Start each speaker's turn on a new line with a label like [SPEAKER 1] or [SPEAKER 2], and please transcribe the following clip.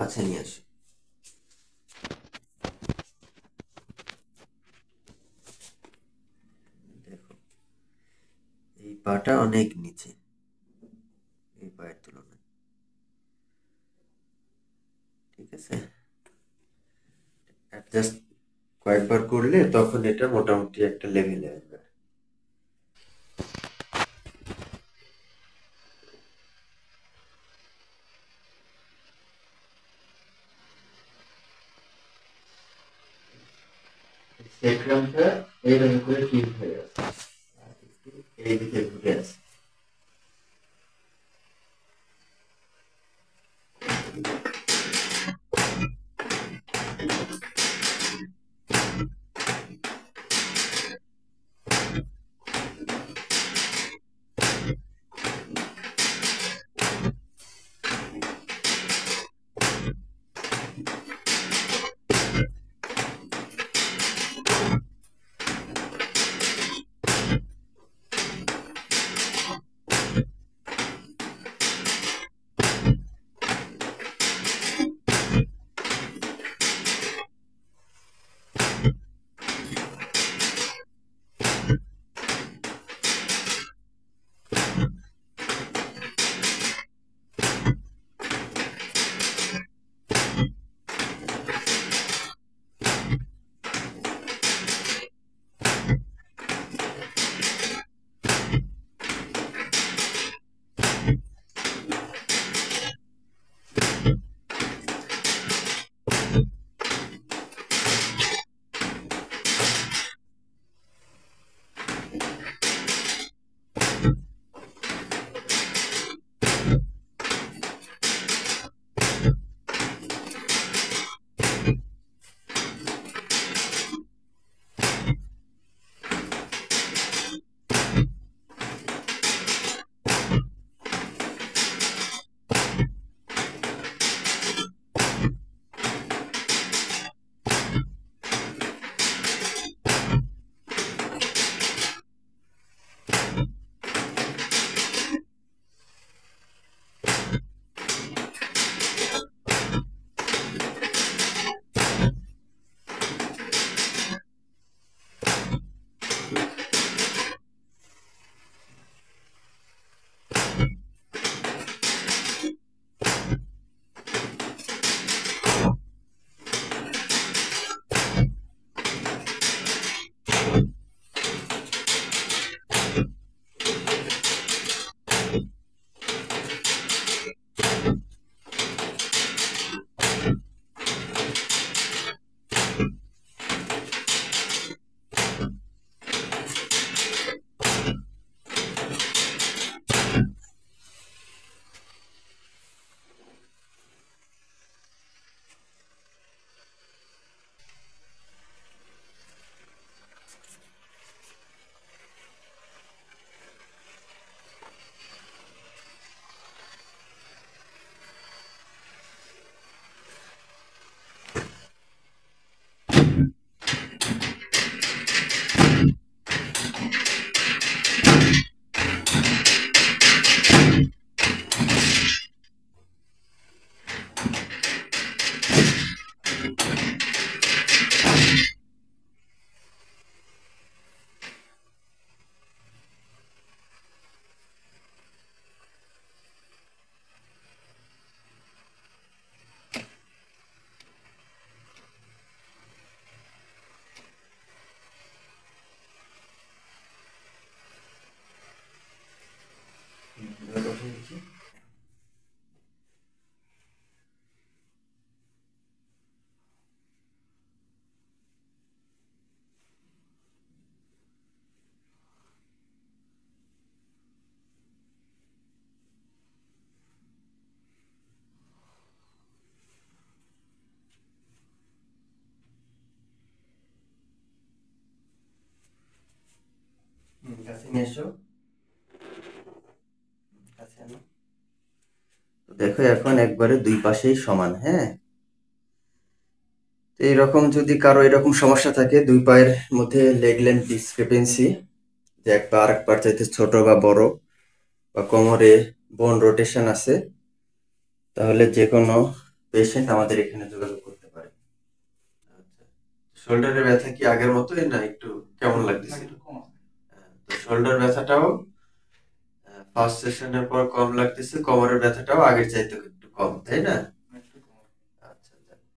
[SPEAKER 1] কাছে নিয়ে আসো। দেখো এই পাটা অনেক নিচে এই পায়ের তুলনায়, ঠিক আছে? অ্যাডজাস্ট কয়েকবার করলে তখন এটা মোটামুটি একটা লেভেলে আসবে। সেক্রামটা এইভাবে করে ঠিক হয়ে আছে, আর একটু এইদিকে ঘুরে আছে। কাছে নিয়ে এসো, কাছে আনো। তো দেখো এখন একবারে দুই পাশেই সমান, হ্যাঁ? তো এইরকম যদি কারো এরকম সমস্যা থাকে, দুই পায়ের মধ্যে লেগ লেন্থ ডিসক্রিপেন্সি, যে এক পা আরেক পার চাইতে ছোট বা বড়, বা কোমরে বোন রোটেশন আছে, তাহলে যে কোনো পেশেন্ট আমাদের এখানে যোগাযোগ করতে পারে। আচ্ছা, শোল্ডারের ব্যথা কি আগের মতোই না একটু কেমন লাগতেছিল? তো শোল্ডার ব্যথাটাও ফার্স্ট সেশনের পর কম লাগতেছে, কোমরের ব্যথাটাও আগের চাইতে একটু কম, তাই না?